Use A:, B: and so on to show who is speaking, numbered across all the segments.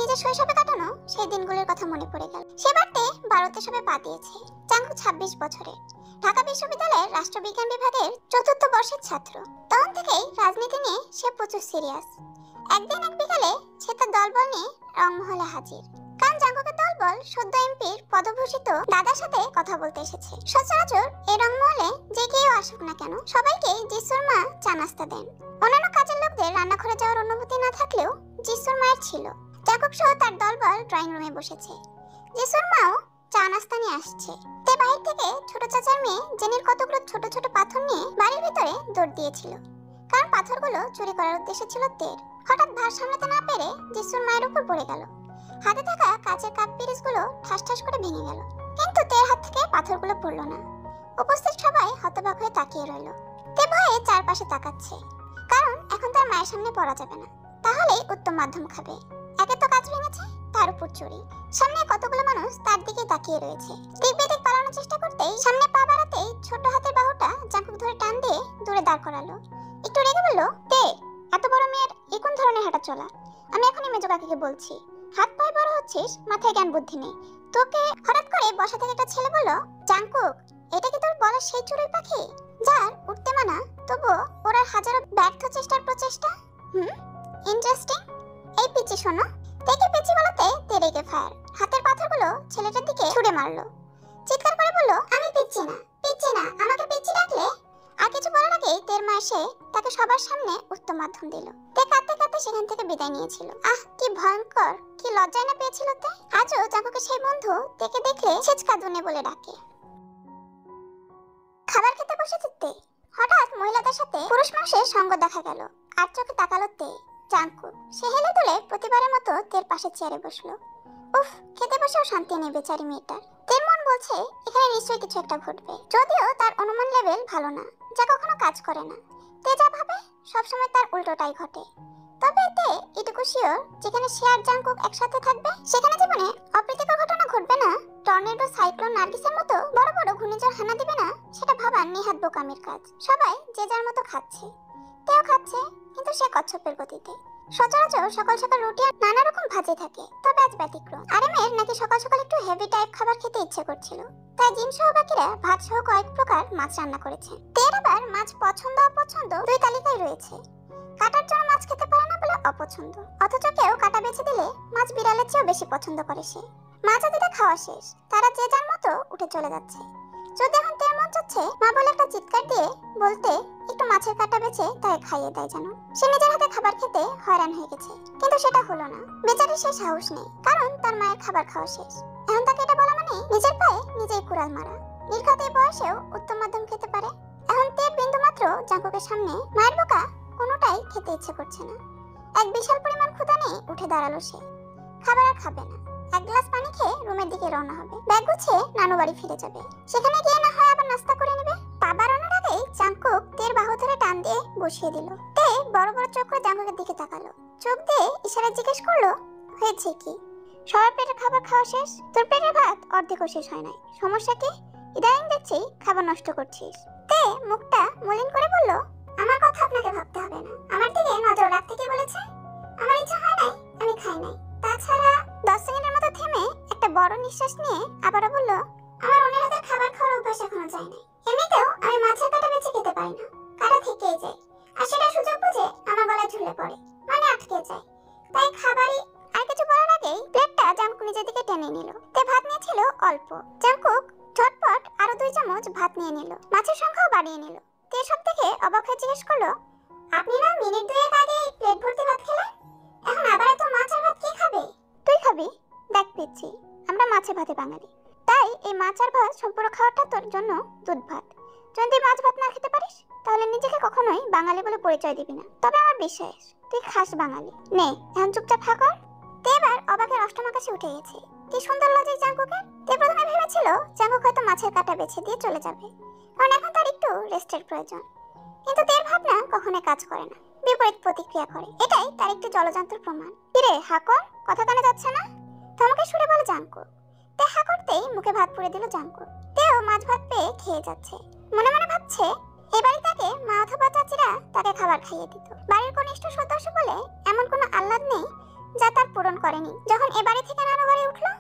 A: নিজের শৈশবে কাটানো সেই দিনগুলোর কথা মনে পড়ে গেল। সে বাড়তে ভারতে সবে পা দিয়েছে। জাঙ্কুক 26 বছরের, ঢাকা বিশ্ববিদ্যালয়ের রাষ্ট্রবিজ্ঞান বিভাগের 4র্থ বর্ষের ছাত্র। তখন থেকেই রাজনীতি নিয়ে সে প্রচুর সিরিয়াস। একদিন এক বিকালে সে তার দলবল নিয়ে রংমহলে হাজির। কারণ জাঙ্কুকের দলবল সদ্য এমপির পদভূষিত দাদার সাথে কথা বলতে এসেছে। সচরাচর এই রংমহলে যে কেউ আসুক না কেন সবাইকে জিসুর মা চা নাস্তা দেন। অন্যান্য কাজের লোকদের রান্নাঘরে যাওয়ার অনুমতি না থাকলেও জিসুর মায়ের ছিল। জাঙ্কুক সহ তার দলবল ড্রয়িং রুমে বসেছে। জিসুর মাও চা নাস্তা নিয়ে আসছে। তে বাইরে থেকে ছোট চাচার মেয়ে জেনির কতগুলো ছোট ছোট পাথর নিয়ে বাড়ির ভিতরে দৌড় দিয়েছিল, কারণ পাথরগুলো চুরি করার উদ্দেশ্য ছিল তের। হঠাৎ ভার সামলাতে না পেরে জিসুর মায়ের উপর পড়ে গেল। হাতে থাকা কাচের কাপ পিরিচগুলো ঠাস ঠাস করে ভেঙে গেল, কিন্তু তের হাত থেকে পাথরগুলো পড়ল না। উপস্থিত সবাই হতবাক হয়ে তাকিয়ে রইল। তে ভয়ে চারপাশে তাকাচ্ছে, কারণ এখন তার মায়ের সামনে পড়া যাবে না, তাহলেই উত্তম মাধ্যম খাবে। একে তো কাজ ভেঙেছে, তার উপর চুরি। সামনে কতগুলো মানুষ তার দিকে তাকিয়ে রয়েছে। দিক বেদিক পালানোর চেষ্টা করতেই সামনে পা বাড়াতেই ছোট হাতের বাহুটা জাঙ্কুক ধরে টান দিয়ে দূরে দাঁড় করালো। একটু রেগে বলল, তে এত বড় মেয়ের এই কোন ধরনের হাঁটা চলা? আমি এখনই মেজো কাকিকে বলছি। হাত পায়ে বড় হচ্ছিস, মাথায় জ্ঞান বুদ্ধি নেই তোকে। হঠাৎ করে বসা থেকে একটা ছেলে বলল, জাঙ্কুক এটা কি তোর বলার সেই চড়ুই পাখি যার উঠতে মানা, তবুও ওর আর হাজারো ব্যর্থ চেষ্টার প্রচেষ্টা? ইন্টারেস্টিং। এই পিচি শোনো। তেকে পিচি বলতে তে রেগে ফায়ার। হাতের পাথরগুলো ছেলেটার দিকে ছুঁড়ে মারলো। চিৎকার করে বলল, আমি পিচ্ছি না, পিচ্ছি না, আমাকে পিচ্ছি ডাকলে? আর কিছু বলার আগেই তের মা এসে তাকে সবার সামনে উত্তম মাধ্যম দিল। তে কাঁদতে কাঁদতে সেখান থেকে বিদায় নিয়েছিল। আহ কি ভয়ঙ্কর, কি লজ্জায় না পেয়েছিল তে। আজও জাঙ্কুকের সেই বন্ধু তেকে দেখলে ছেচকা দুনে বলে ডাকে। খাবার খেতে বসেছে তে। হঠাৎ মহিলাদের সাথে পুরুষ মানুষের সঙ্গ দেখা গেল। আর চোখে তাকালো তে। জাঙ্কুক সে হেলে দুলে প্রতিবারের মতো তের পাশে চেয়ারে বসলো। উফ, খেতে বসেও শান্তি নেই বেচারি মেয়েটার। তের মন বলছে এখানে নিশ্চয়ই কিছু একটা ঘটবে, যদিও তার অনুমান লেভেল ভালো না, যা কখনো কাজ করে না। তে যা ভাবে সবসময় তার উল্টোটাই ঘটে। তবে তে এটুকু শিওর, যেখানে সে আর জাঙ্কুক একসাথে থাকবে সেখানে জীবনে অপ্রীতিকর ঘটনা ঘটবে না। টর্নেডো, সাইক্লোন, নার্গিসের মতো বড় বড় ঘূর্ণিঝড় হানা দিবে না, সেটা ভাবা নেহাত বোকামির কাজ। সবাই যে যার মতো খাচ্ছে, তেও খাচ্ছে, কিন্তু সে কচ্ছপের গতিতে। সচরাচর সকাল সকাল রুটি আর নানা রকম ভাজি থাকে, তবে আজ ব্যতিক্রম। আরেমের নাকি সকাল সকাল একটু হেভি টাইপ খাবার খেতে ইচ্ছে করছিল, তাই জিন সহ বাকিরা ভাত সহ কয়েক প্রকার মাছ রান্না করেছে। তের আবার মাছ পছন্দ অপছন্দ দুই তালিকায় রয়েছে। কাটার জন্য মাছ খেতে পারে না বলে অপছন্দ, অথচ কেউ কাটা বেছে দিলে মাছ বিড়ালের চেয়েও বেশি পছন্দ করে সে। মাছ দিতে খাওয়া শেষ, তারা যে যার মতো উঠে চলে যাচ্ছে। যদি এখন তের মন চাচ্ছে মা বলে একটা চিৎকার দিয়ে বলতে একটু মাছের কাটা বেছে তাই খাইয়ে দেয় যেন। সে নিজের হাতে খাবার খেতে হয়রান হয়ে গেছে, কিন্তু সেটা হলো না। বেচারি সে সাহস নেই, কারণ তার মায়ের খাবার খাওয়া শেষ। এখন তাকে এটা বলা মানে নিজের পায়ে নিজেই কুড়াল মারা। নির্ঘাত এই বয়সেও উত্তম মাধ্যম খেতে পারে। এখন তের বিন্দু মাত্র জাঙ্কুকের সামনে মায়ের বোকা কোনোটাই খেতে ইচ্ছে করছে না। এক বিশাল পরিমাণ ক্ষুধা নিয়ে উঠে দাঁড়ালো সে। খাবার আর খাবে না, এক গ্লাস পানি খেয়ে রুমের দিকে রওনা হবে। ব্যাগ গুছিয়ে নানু বাড়ি ফিরে যাবে, সেখানে গিয়ে না হয় আবার নাস্তা করে নেবে। পা বাড়ানোর আগেই জাঙ্কুক তের বাহু ধরে টান দিয়ে বসিয়ে দিল। তে বড় বড় চোখ করে জাঙ্কুকের দিকে তাকালো। চোখ দিয়ে ইশারায় জিজ্ঞেস করলো, হয়েছে কি? সবার পেটের খাবার খাওয়া শেষ, তোর পেটের ভাত অর্ধেকও শেষ হয় নাই, সমস্যা কি? ইদানিং দেখছি খাবার নষ্ট করছিস। তে মুখটা মলিন করে বলল, আমার কথা আপনাকে ভাবতে হবে না, আমার দিকে নজর রাখতে কে বলেছে? আমার ইচ্ছা হয় নাই, আমি খাই নাই। তাছাড়া 10 সেকেন্ডের মতো থেমে একটা বড় নিঃশ্বাস নিয়ে আবারও বলল, আমার অন্যের হাতের খাবার খাওয়ার অভ্যাস এখনো যায় নাই। এমনিতেও আমি মাছের কাটা বেছে খেতে পারি না, কাটা থেকেই যায়। আর সেটা সুযোগ বুঝে আমার গলায় ঝুলে পড়ে, মানে আটকে যায়। তাই খাবারই। আর কিছু বলার আগেই প্লেটটা জাঙ্কুক নিজের দিকে টেনে নিল। তে ভাত নিয়েছিল অল্প। জাঙ্কুক ঝটপট আরো 2 চামচ ভাত নিয়ে নিল, মাছের সংখ্যাও বাড়িয়ে নিল। তে সব দেখে অবাক হয়ে জিজ্ঞেস করলো, আপনি না মিনিট 2 আগে প্লেট ভর্তি ভাত খেলেন, এখন আবার এত মাছ আর ভাত কে খাবে? তুই খাবি? দেখ পেয়েছি, আমরা মাছে ভাতে বাঙালি, তাই এই মাছ আর ভাত সম্পূর্ণ খাওয়াটা তোর জন্য দুধ ভাত। যদি মাছ ভাত না খেতে পারিস তাহলে নিজেকে কখনোই বাঙালি বলে পরিচয় দিবি না। তবে আমার বিশ্বাস তুই খাস বাঙালি। নে এখন চুপচাপ খা কর। তে এবার অবাকের অষ্টম আকাশে উঠে গেছে। কি সুন্দর লজিক জাঙ্কুকের। তে প্রথমে ভেবেছিল জাঙ্কুক হয়তো মাছের কাটা বেছে দিয়ে চলে যাবে, কারণ এখন তার একটু রেস্টের প্রয়োজন। কিন্তু তের ভাবনা কখনো কাজ করে না, বিপরীত প্রতিক্রিয়া করে। এটাই তার একটি জলযন্ত্র প্রমাণ। কিরে হাকর, কথা কানে যাচ্ছে না? ধমকে সুরে বলে জাঙ্কুক। তে হা করতেই মুখে ভাত পুড়ে দিল জাঙ্কুক। তেও মাছ ভাত পেয়ে খেয়ে যাচ্ছে। মনে মনে ভাবছে এবারে তাকে মা অথবা চাচিরা তাকে খাবার খাইয়ে দিত। বাড়ির কনিষ্ঠ সদস্য বলে এমন কোনো আহ্লাদ নেই যা তার পূরণ করেনি। যখন এ বাড়ি থেকে নানু বাড়ি উঠলো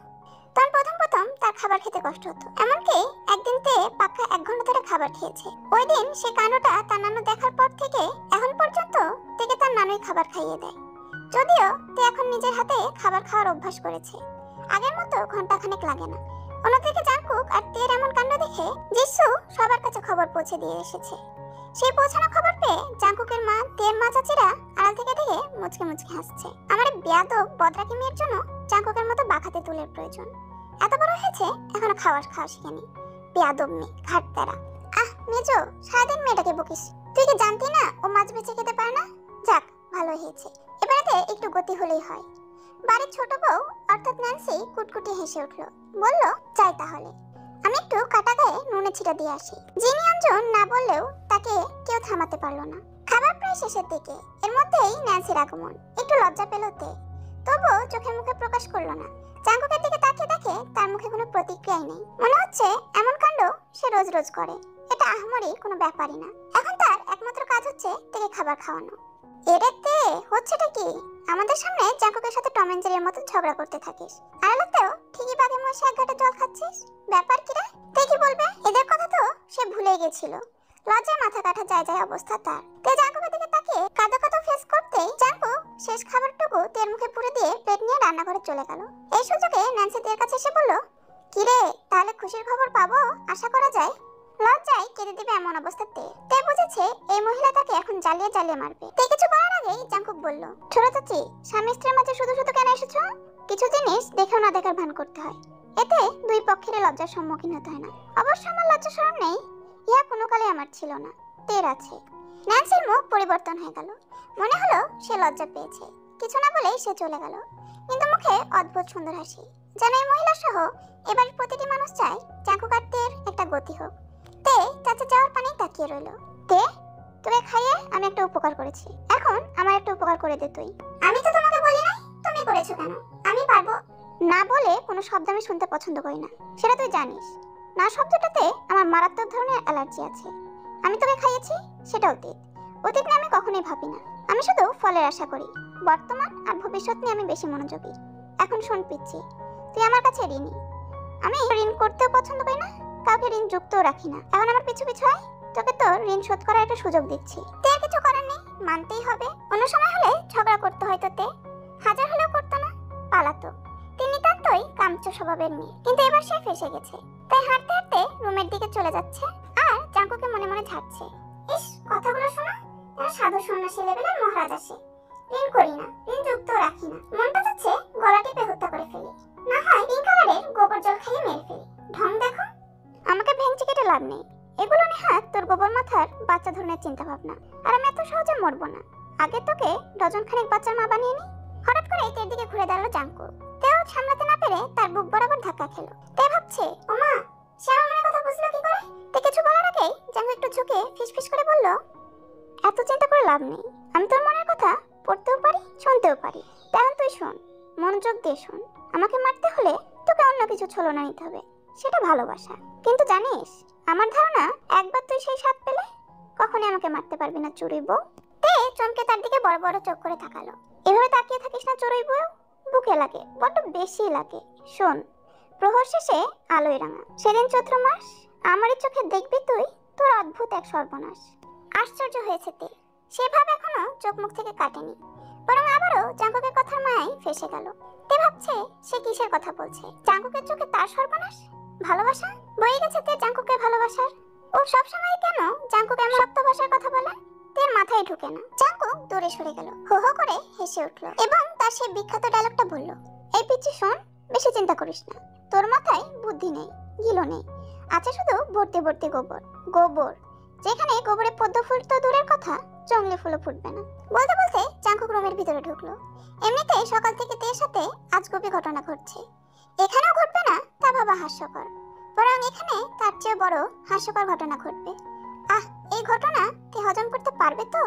A: তখন প্রথম তার খাবার খেতে কষ্ট হতো। এমনকি একদিন তে পাক্কা 1 ঘন্টা ধরে খাবার খেয়েছে। ওই দিন সে কাণ্ডটা তার নানু দেখার পর থেকে এখন পর্যন্ত তেকে তার নানুই খাবার খাইয়ে দেয়। যদিও তে এখন নিজের হাতে খাবার খাওয়ার অভ্যাস করেছে, আগের মতো ঘন্টাখানেক লাগে না। অন্যদিকে জাংকুক আর তের এমন কাণ্ড দেখে জিসু সবার কাছে খবর পৌঁছে দিয়ে এসেছে। সেই পৌঁছানো খবর পেয়ে জাংকুকের মা, তের মা চাচিরা আড়াল থেকে দেখে মুচকে মুচকে হাসছে। আমার বেয়াদব বদরাকি মেয়ের জন্য জাংকুকের মতো বাঁকাতে তুলের প্রয়োজন। এত বড় হয়েছে এখনো খাওয়া শিখেনি। বেয়াদব মেয়ে, ঘাটতারা। মেজো, সারাদিন মেয়েটাকে বকিস। তুই কি জানতি না ও মাছ বেঁচে খেতে পারে না? যাক, ভালো হয়েছে, এবারে একটু গতি হলেই হয়। বাড়ির ছোট বউ অর্থাৎ ন্যান্সি কুটকুটি হেসে উঠল, বলল, যাই তাহলে, আমি একটু কাটা গায়ে নুনে ছিটা দিয়ে আসি। জিনি অঞ্জন না বললেও তাকে কেউ থামাতে পারলো না। খাবার প্রায় শেষের দিকে, এর মধ্যেই ন্যান্সির আগমন। একটু লজ্জা পেল তে, তবুও চোখে মুখে প্রকাশ করলো না। জাংকুকের দিকে তাকিয়ে দেখে তার মুখে কোনো প্রতিক্রিয়াই নেই। মনে হচ্ছে এমন কাণ্ড সে রোজ রোজ করে, এটা আহামরি কোনো ব্যাপারই না। এখন তার একমাত্র কাজ হচ্ছে তাকে খাবার খাওয়ানো। এরে তে, হচ্ছেটা কি? আমাদের সামনে জাংকুকের সাথে টম এন্ড জেরির মতো ঝগড়া করতে থাকিস, আড়ালেতেও ঠিকই বাঘে মশে এক ঘাটে জল খাচ্ছিস। ব্যাপার কি রে? তে কি বলবে? এদের কথা তো সে ভুলে গেছিল। লজ্জায় মাথা কাটা যায় অবস্থা তার। তে জাংকুকের দিকে তাকিয়ে কাঁদো কাঁদো ফেস করতেই জাংকুক শেষ খাবারটুকু তের মুখে পুরে দিয়ে প্লেট নিয়ে রান্নাঘরে চলে গেল। এই সুযোগে ন্যান্সি তের কাছে এসে বলল, কি রে, তাহলে খুশির খবর পাবো আশা করা যায়? লজ্জায় কেঁদে দিবে এমন অবস্থা তে বুঝেছে এই মহিলা তাকে এখন জ্বালিয়ে মারবে। তে কিছু বলার আগেই জাংকুক বলল, ছোট চাচি, স্বামী স্ত্রীর মাঝে শুধু কেন এসেছো? কিছু জিনিস দেখেও না দেখার ভান করতে হয়, এতে দুই পক্ষের লজ্জার সম্মুখীন হতে হয় না। অবশ্য আমার লজ্জা শরম নেই, ইহা কোনো কালে আমার ছিল না, তের আছে। ন্যান্সির মুখ পরিবর্তন হয়ে গেল। মনে হলো সে লজ্জা পেয়েছে। কিছু না বলেই সে চলে গেল, কিন্তু মুখে অদ্ভুত সুন্দর হাসি, যেন এই মহিলা সহ এবার প্রতিটি মানুষ চায় জাংকুক আর তের একটা গতি হোক। তে চাচা যাওয়ার পানি তাকিয়ে রইল। তে, তোকে খাইয়ে আমি একটা উপকার করেছি, এখন আমার একটা উপকার করে দে তুই। আমি তো তোমাকে বলি নাই, তুমি করেছো কেন? আমি পারবো না বলে কোনো শব্দ আমি শুনতে পছন্দ করি না, সেটা তুই জানিস না। শব্দটাতে আমার মারাত্মক ধরনের অ্যালার্জি আছে। আমি তোকে খাইয়েছি, সেটা অতীত নিয়ে আমি কখনোই ভাবি না। আমি শুধু ফলের আশা করি। বর্তমান আর ভবিষ্যৎ নিয়ে আমি বেশি মনোযোগী। এখন শোন পিচ্ছি, তুই আমার কাছে ঋণী। আমি ঋণ করতেও পছন্দ করি না, কাউকে ঋণ যুক্তও রাখি না। এখন আমার পিছু আয়, তোকে তোর ঋণ শোধ করার একটা সুযোগ দিচ্ছি। তে আর কিছু করার নেই, মানতেই হবে। অন্য সময় হলে ঝগড়া করতে হয়তো তে, হাজার হলেও করতো না, পালাতো। তিনি তারই কামচো স্বভাবের মেয়ে, কিন্তু এবার সে ফেসে গেছে। তাই হাঁটতে হাঁটতে রুমের দিকে চলে যাচ্ছে আর জাংকুকে মনে মনে ঝাড়ছে। ইস, কথাগুলো শোনা, তার সাধু সন্ন্যাসী লেভেলের মহারাজ আসে। ঋণ করি না, ঋণ যুক্ত রাখি না, মনটা যাচ্ছে গলা টিপে হত্যা করে ফেলি, না হয় পিঙ্ক কালারের গোবর জল খাইয়ে মেরে ফেলি। ঢং দেখো, আমাকে ভেঙচি কেটে লাভ নেই। এগুলো নেহাত তোর গোবর মাথার বাচ্চা ধরনের চিন্তা ভাবনা, আর আমি এত সহজে মরবো না। আগে তোকে ডজন খানেক বাচ্চার মা বানিয়ে নি। হঠাৎ করে তের দিকে ঘুরে দাঁড়ালো জাংকুক। তেও সামলাতে না পেরে তার বুক বরাবর ধাক্কা খেলো। তে ভাবছে, ওমা, সে আমার মনের কথা বুঝলো কি করে? তে কিছু বলার আগেই জাংকুক একটু ঝুঁকে ফিসফিস করে বলল, এত চিন্তা করে লাভ নেই। আমি তোর মনের কথা পড়তেও পারি, শুনতেও পারি। তেমন তুই শোন, মনোযোগ দিয়ে শোন। আমাকে মারতে হলে তোকে অন্য কিছু ছলনা নিতে হবে, সেটা ভালোবাসা। কিন্তু জানিস, আমার ধারণা একবার তুই সেই স্বাদ পেলে কখনোই আমাকে মারতে পারবি না, চুরি বউ। তে চমকে তার দিকে বড় বড় চোখ করে তাকালো। এভাবে তাকিয়ে থাকিস না চড়ুই বউ, বুকে লাগে, বড্ড বেশি লাগে। শোন, প্রহর শেষে আলোয় রাঙা, সেদিন চৈত্র মাস, আমারই চোখে দেখবি তুই তোর অদ্ভুত এক সর্বনাশ। আশ্চর্য হয়েছে তে, সেভাবে এখনো চোখ মুখ থেকে কাটেনি, বরং আবারও জাংকুকের কথার মায়ায় ফেসে গেল। তে ভাবছে সে কিসের কথা বলছে। জাংকুকের চোখে তার সর্বনাশ, ভালোবাসা বয়ে গেছে তে জাংকুকের ভালোবাসার। ও সবসময় কেন জাংকুক এমন শক্ত ভাষার কথা বলে, তের মাথায় ঢুকে না। জাংকুক দূরে সরে গেল, হো হো করে হেসে উঠলো এবং তার সেই বিখ্যাত ডায়লগটা বলল, এই পিচ্চি শোন, বেশি চিন্তা করিস না। তোর মাথায় বুদ্ধি নেই, গিলো নেই, আছে শুধু ভর্তি ভর্তি গোবর। গোবর, যেখানে গোবরে পদ্ম ফুল তো দূরের কথা, জঙ্গলি ফুলও ফুটবে না। বলতে বলতে জাংকুক রুমের ভিতরে ঢুকলো। এমনিতেই সকাল থেকে তের সাথে আজগুবি ঘটনা ঘটছে, এখানেও ঘটবে না তা ভাবা হাস্যকর, বরং এখানে তার চেয়ে বড় হাস্যকর ঘটনা ঘটবে। এই ঘটনা তে হজম করতে পারবে তো?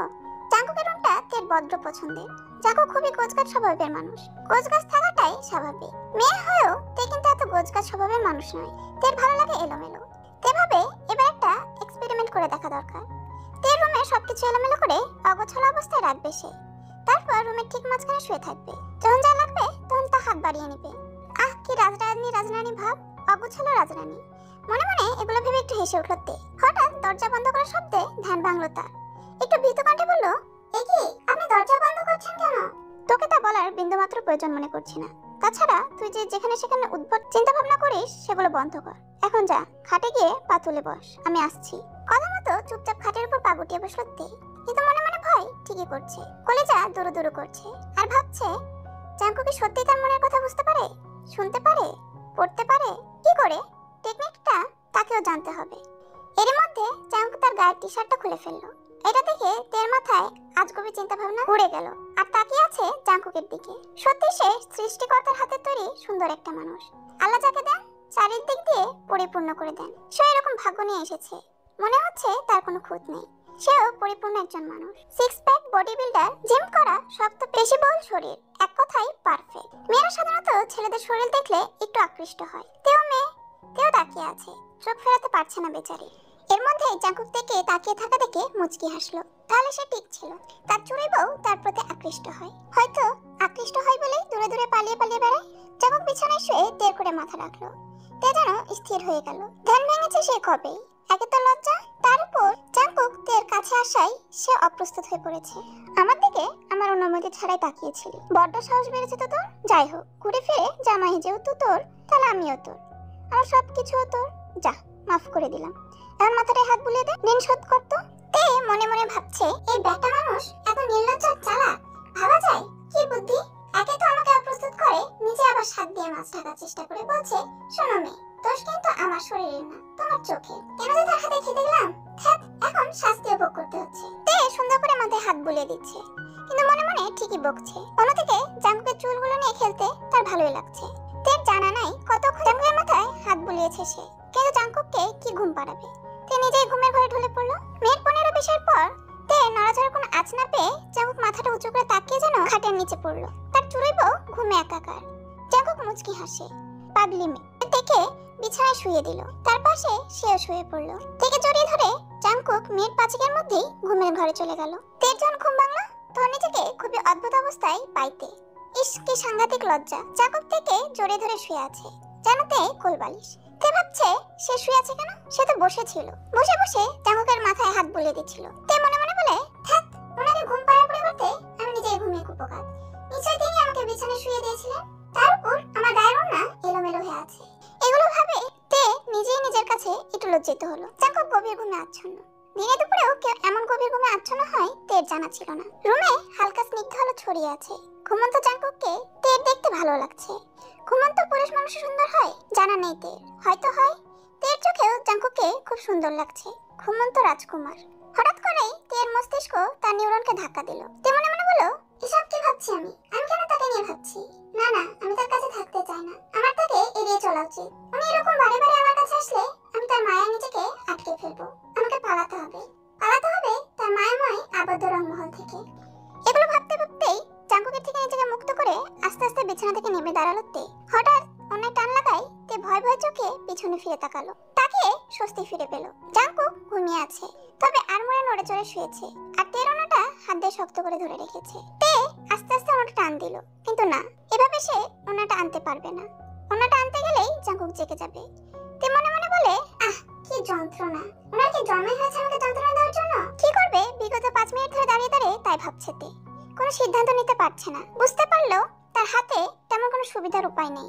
A: জাংকুকের রুমটা তের বড্ড পছন্দের। জাংকুক খুবই গোছগাছ স্বভাবের মানুষ, গোছগাছ থাকাটাই স্বাভাবিক। মেয়ে হয়েও তে কিন্তু এত গোছগাছ স্বভাবের মানুষ নয়। তের ভালো লাগে এলোমেলো। তে ভাবে এবার একটা এক্সপেরিমেন্ট করে দেখা দরকার। তের রুমে সবকিছু এলোমেলো করে অগোছালো অবস্থায় রাখবে সে, তারপর রুমের ঠিক মাঝখানে শুয়ে থাকবে। যখন যা লাগবে তখন হাত বাড়িয়ে নেবে। আহ, কি রাজরানী রাজরানী ভাব, অগোছালো রাজরানী। মনে মনে এগুলো ভেবে একটু হেসে উঠল তে। হঠাৎ দরজা বন্ধ করার শব্দে ধ্যান ভাঙলো তার। একটু ভীত কণ্ঠে বলল, এ কি, আপনি দরজা বন্ধ করছেন কেন? তোকে তা বলার বিন্দুমাত্র প্রয়োজন মনে করছি না। তাছাড়া তুই যে যেখানে সেখানে উদ্ভট চিন্তা ভাবনা করিস সেগুলো বন্ধ কর। এখন যা, খাটে গিয়ে পা তুলে বস, আমি আসছি। কথা মতো চুপচাপ খাটের উপর পা গুটিয়ে বসলো তে। কিন্তু মনে মনে ভয় ঠিকই করছে, কলিজা দুরু দুরু করছে। আর ভাবছে, জাঙ্কু কি সত্যি তার মনের কথা বুঝতে পারে, শুনতে পারে, পড়তে পারে? কি করে? টেকনিকটা তাকেও জানতে হবে। এর মধ্যে জাঙ্কু তার গায়ের টি শার্টটা খুলে ফেললো। এটা দেখে তের মাথায় আজগবি চিন্তা ভাবনা উড়ে গেল। আর তাকিয়ে আছে জাঙ্কুকের দিকে। সত্যি সে সৃষ্টিকর্তার হাতে তৈরি সুন্দর একটা মানুষ। আল্লাহ যাকে দেন চারিদিক দিয়ে পরিপূর্ণ করে দেন। সে এরকম ভাগ্য নিয়ে এসেছে, মনে হচ্ছে তার কোনো খুঁত নেই। সেও পরিপূর্ণ একজন মানুষ। Six pack, body builder, gym করা, শক্ত পেশিবহুল শরীর, এক কথায় পারফেক্ট। মেয়েরা সাধারণত ছেলেদের শরীর দেখলে একটু আকৃষ্ট হয়। তেও তাকিয়ে আছে, চোখ ফেরাতে পারছে না বেচারি। এর মধ্যে জাঙ্কুক থেকে তাকিয়ে থাকা দেখে মুচকি হাসলো। তাহলে সে ঠিক ছিল, তার চুরি বউ তার প্রতি আকৃষ্ট হয়। হয়তো আকৃষ্ট হয় বলেই দূরে দূরে পালিয়ে পালিয়ে বেড়ায়। জাঙ্কুক বিছানায় শুয়ে তের করে মাথা রাখলো। তে যেন স্থির হয়ে গেল। ধ্যান ভেঙেছে সে কবেই। একে তো লজ্জা, তার উপর জাঙ্কুক তের কাছে আসায় সে অপ্রস্তুত হয়ে পড়েছে। আমার দিকে আমার অনুমতি ছাড়াই তাকিয়েছিলি, বড্ড সাহস বেড়েছে তো তোর। যাই হোক, ঘুরে ফিরে জামাই যেহেতু তোর, তাহলে আমিও তোর, আমার সবকিছুও তোর। যা, মাফ করে দিলাম। এখন মাথাটায় হাত বুলিয়ে দে, ঋণ শোধ করতো। তে মনে মনে ভাবছে, এই ব্যাটা মানুষ এত নির্লজ্জ চালাক, ভাবা যায়? কি বুদ্ধি! একে তো আমাকে অপ্রস্তুত করে, নিজে আবার সাত দিয়ে মাছ ঢাকার চেষ্টা করে বলছে, শোনো মেয়ে, দোষ কিন্তু আমার শরীরের না, তোমার চোখে। কেন যে তার হাতে খেতে গেলাম, এখন শাস্তি ভোগ করতে হচ্ছে। তে সুন্দর করে মাথায় হাত বুলিয়ে দিচ্ছে, কিন্তু মনে মনে ঠিকই বকছে। অন্যদিকে জাঙ্কুকের চুলগুলো নিয়ে খেলতে তার ভালোই লাগছে। তের জানা নাই কতক্ষণ জাঙ্কুকের মাথায় হাত বুলিয়েছে সে, কিন্তু জাঙ্কুককে কি ঘুম পাড়াবে। তে নিজেই ঘুমের ঘরে ঢলে পড়লো। মিনিট 15-20 পর তে নড়াচড়ার কোনো আঁচ না পেয়ে জাঙ্কুক মাথাটা উঁচু করে তাকিয়ে যেন খাটের নিচে পড়লো। তার চুড়ই বউ ঘুমে একাকার। জাঙ্কুক মুচকি হাসে। পাগলি মেয়ে দেখে বিছানায় শুয়ে দিল। তার পাশে সেও শুয়ে পড়লো। থেকে জড়িয়ে ধরে জাঙ্কুক মিনিট 5 মধ্যেই ঘুমের ঘরে চলে গেল। তের যখন ঘুম ভাঙলো তখন নিজেকে খুবই অদ্ভুত অবস্থায় পাইতে। ইস, কি সাংঘাতিক লজ্জা! জাঙ্কুক থেকে জড়িয়ে ধরে শুয়ে আছে, জানাতে কোলবালিশ। তে ভাবছে, সে শুয়ে আছে কেন? সে তো বসেছিল। বসে বসে জাঙ্কুকের মাথায় হাত বুলিয়ে দিচ্ছিল। তে মনে মনে বলে, থাক, ওনাকে ঘুম পাড়ার পরিবর্তে আমি নিজেই ঘুমিয়ে কুপোকাত। নিশ্চয়ই তিনি আমাকে বিছানায় শুয়ে দিয়েছিলেন। তার উপর আমার গায়ের ওড়না এলোমেলো হয়ে আছে। এগুলো ভাবে তে নিজেই নিজের কাছে একটু লজ্জিত হলো। জাঙ্কুক গভীর ঘুমে আচ্ছন্ন। দিনে দুপুরেও কেউ এমন গভীর ঘুমে আচ্ছন্ন হয় তের জানা ছিল না। রুমে হালকা স্নিগ্ধ আলো ছড়িয়ে আছে। ঘুমন্ত জাঙ্কুককে তের দেখতে ভালো লাগছে। ঘুমন্ত পুরুষ মানুষ সুন্দর হয় জানা নেই তের, হয়তো হয়। তের চোখেও জাঙ্কুককে খুব সুন্দর লাগছে, ঘুমন্ত রাজকুমার। হঠাৎ করেই তের মস্তিষ্ক তার নিউরনকে ধাক্কা দিল। তে মনে মনে বলো, এসব কি ভাবছি আমি? আমি কেন তাকে নিয়ে ভাবছি? না না, আমি তার কাছে থাকতে চাই না। আমার তাকে এড়িয়ে চলা উচিত। উনি এরকম বারে বারে আমার কাছে আসলে আমি তার মায়ায় নিজেকে আটকে ফেলবো। আমাকে পালাতে হবে তার মায়াময় আবদ্ধ রংমহল থেকে। এগুলো ভাবতে ভাবতেই জাঙ্কুকের থেকে নিজেকে মুক্ত করে আস্তে আস্তে বিছানা থেকে নেমে দাঁড়ালো তে। হঠাৎ অনেক টান লাগায় তে ভয় ভয় চোখে পিছনে ফিরে তাকালো। তাকিয়ে স্বস্তি ফিরে পেল। জাঙ্কুক ঘুমিয়ে আছে, তবে আড়মোড়ে নড়ে চড়ে শুয়েছে। আর তের ওনাটা হাত দিয়ে শক্ত করে ধরে রেখেছে। তে আস্তে আস্তে ওনাটা টান দিল, কিন্তু না, এভাবে সে ওনাটা আনতে পারবে না। ওনাটা আনতে গেলেই জাঙ্কুক জেগে যাবে। তে মনে মনে বলে, আহ, কি যন্ত্রণা! ওনার কি জন্মই হয়েছে আমাকে যন্ত্রণা দেওয়ার জন্য? কি করবে বিগত 5 মিনিট ধরে দাঁড়িয়ে দাঁড়িয়ে তাই ভাবছে তে। কোনো সিদ্ধান্ত নিতে পারছে না। বুঝতে পারলো তার হাতে তেমন কোনো সুবিধার উপায় নেই।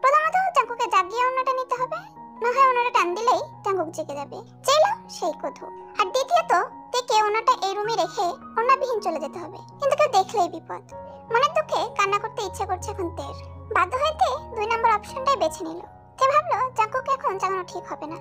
A: প্রথমত জাঙ্কুকে জাগিয়ে ওনাটা নিতে হবে, না হয় ওনাটা টান দিলেই জাঙ্কুক জেগে যাবে। চাইলো সেই কথা। আর দ্বিতীয়ত তেকে ওনাটা এই রুমে রেখে ওনাবিহীন চলে যেতে হবে, কিন্তু কেউ দেখলেই বিপদ। মনের দুঃখে কান্না করতে ইচ্ছে করছে এখন তের। বাধ্য হইতে 2 নম্বর অপশনটাই বেছে নিল। তে ভাবলো জাঙ্কুক এখন জাগানো ঠিক হবে না।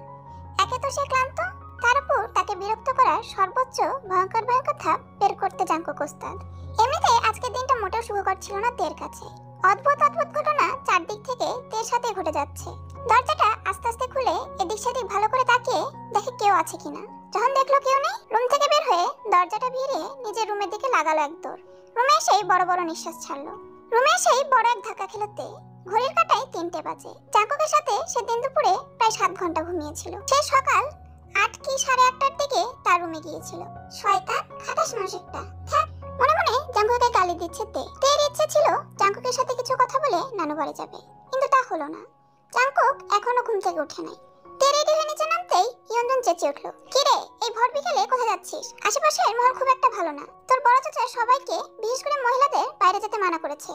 A: একে তো সে ক্লান্ত, তার উপর তাকে বিরক্ত করার সর্বোচ্চ ভয়ঙ্কর কথা বের করতে জাঙ্কুক ওস্তাদ। এমনিতে আজকের দিনটা মোটেও সুখকর ছিল না তের কাছে। অদ্ভুত অদ্ভুত ঘটনা চারদিক থেকে তের সাথে ঘটে যাচ্ছে। দরজাটা আস্তে আস্তে খুলে এদিক সেদিক ভালো করে তাকিয়ে দেখে কেউ আছে কিনা। যখন দেখলো কেউ নেই, রুম থেকে বের হয়ে দরজাটা ভিড়ে নিজের রুমের দিকে লাগালো এক দৌড়। রুমে এসেই বড় বড় নিঃশ্বাস ছাড়লো। রুমে এসেই বড় এক ধাক্কা খেলো তে। ঘড়ির কাঁটায় 3টে বাজে। জাঙ্কুকের সাথে সে দিন দুপুরে প্রায় 7 ঘন্টা ঘুমিয়েছিল। সে সকাল 8 কি 8:30টার দিকে তার রুমে গিয়েছিল। শয়তান, খাটাস মানুষ একটা। মনে মনে জাঙ্কুকে গালি দিচ্ছে তে। তের ইচ্ছে ছিল জাঙ্কুকের সাথে কিছু কথা বলে না নানু বাড়ি যাবে, কিন্তু তা হলো না। জাংকুক এখনো ঘুম থেকে ওঠে নাই। তে রেডি হয়ে নিচে নামতেই ইয়ঞ্জন চেঁচিয়ে উঠলো, কি রে, এই ভর বিকেলে কোথায় যাচ্ছিস? আশেপাশের মহল খুব একটা ভালো না। তোর বড় চাচা সবাইকে, বিশেষ করে মহিলাদের, বাইরে যেতে মানা করেছে।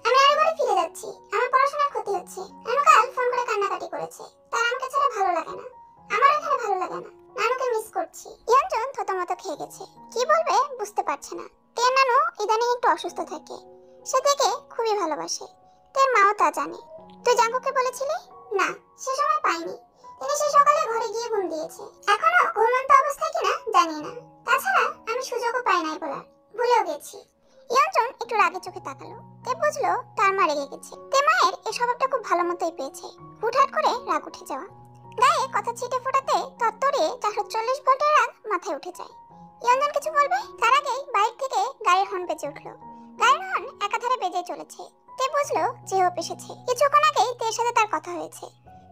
A: আমি আরো বাড়ি ফিরে যাচ্ছি, আমার পড়াশোনার ক্ষতি হচ্ছে। নানু কাল ফোন করে কান্নাকাটি করেছে, তার আমাকে ছাড়া ভালো লাগে না। আমার এখানে ভালো লাগে না, নানুকে মিস করছি। ইয়ঞ্জন থতমত খেয়ে গেছে, কি বলবে বুঝতে পারছে না। তের নানু ইদানিং একটু অসুস্থ থাকে, সে থেকে খুবই ভালোবাসে। তের মাও তা জানে। তুই জাঙ্কুকে বলেছিলি? না, সে সময় পাইনি। তিনি সে সকালে ঘরে গিয়ে ঘুম দিয়েছে, এখনো ঘুমন্ত অবস্থায় কিনা জানি না। তাছাড়া আমি সুযোগও পাই নাই বলার, ভুলেও গেছি। ইয়ঞ্জন একটু রাগে চোখে তাকালো। তে বুঝলো তার মা রেগে গেছে। তে মায়ের এই স্বভাবটা খুব ভালো মতোই পেয়েছে, হুটহাট করে রাগ উঠে যাওয়া। গায়ে কথা ছিটে ফোটাতে তত্তরে 440 ভোল্টের রাগ মাথায় উঠে যায়। ইয়ঞ্জন কিছু বলবে, তার আগেই বাইক থেকে গাড়ির হর্ন বেজে উঠলো। গাড়ির হর্ন একাধারে বেজে চলেছে। তে বুঝলো যেও এসেছে। কিছুক্ষণ আগেই তের সাথে তার কথা হয়েছে।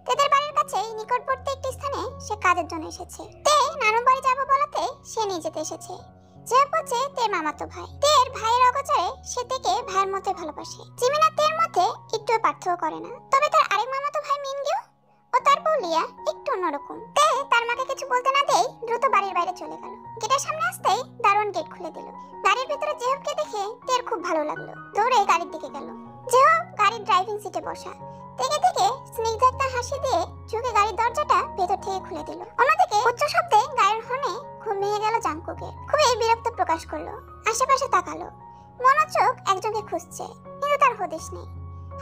A: তেদের বাড়ির কাছেই নিকটবর্তী একটি স্থানে সে কাজের জন্য এসেছে। তে নানু বাড়ি যাবে বলাতে সে নিয়ে যেতে এসেছে। যে হচ্ছে তের মামাতো ভাই। তের ভাইয়ের অগোচরে সে তেকে ভাইয়ের মতো ভালোবাসে। জিমিনা তের মধ্যে একটু পার্থক্য করে না। তবে তার আরেক মামাতো ভাই মিনগিও ও তার বউ লিয়া একটু অন্যরকম। তে তার মাকে কিছু বলতে না দেই দ্রুত বাড়ির বাইরে চলে গেল। গেটের সামনে আসতেই দারোয়ান গেট খুলে দিল। গাড়ির ভিতরে জেহবকে দেখে তের খুব ভালো লাগলো। দৌড়ে গাড়ির দিকে গেল। জেহব গাড়ির ড্রাইভিং সিটে বসা। থেকে থেকে স্নিগ্ধ একটা হাসি দিয়ে ঝুঁকে গাড়ির দরজাটা ভেতর থেকে খুলে দিল। অন্যদিকে উচ্চ শব্দে গাড়ির হর্নে ঘুম ভেঙে গেল জাংকুকের। খুবই বিরক্ত প্রকাশ করলো। আশেপাশে তাকালো, মনোযোগ একজনকে খুঁজছে, কিন্তু তার হদিশ নেই।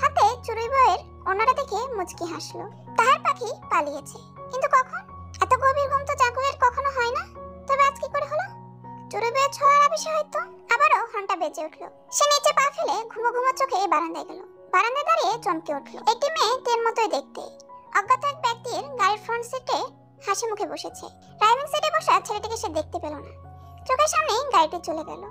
A: হাতে চুড়ি বইয়ের ওনাটা দেখে মুচকি হাসলো। তাহার পাখি পালিয়েছে, কিন্তু কখন? এত গভীর ঘুম তো জাংকুকের কখনো হয় না। তবে আজ কি করে হলো? চুড়ি বইয়ের ছোঁয়ার আবেশে হয়তো। আবারও হর্নটা বেজে উঠলো। সে নিচে পা ফেলে ঘুমো ঘুমো চোখে বারান্দায় গেল। বারান্দায় দাঁড়িয়ে চমকে উঠলো। একটি মেয়ে তের মতোই দেখতে। অজ্ঞাত এক ব্যক্তির গাড়ির ফ্রন্ট সিটে হাসি মুখে বসেছে। ড্রাইভিং সিটে বসা ছেলেটিকে সে দেখতে পেল না। চোখের সামনেই গাড়িটি চলে গেল।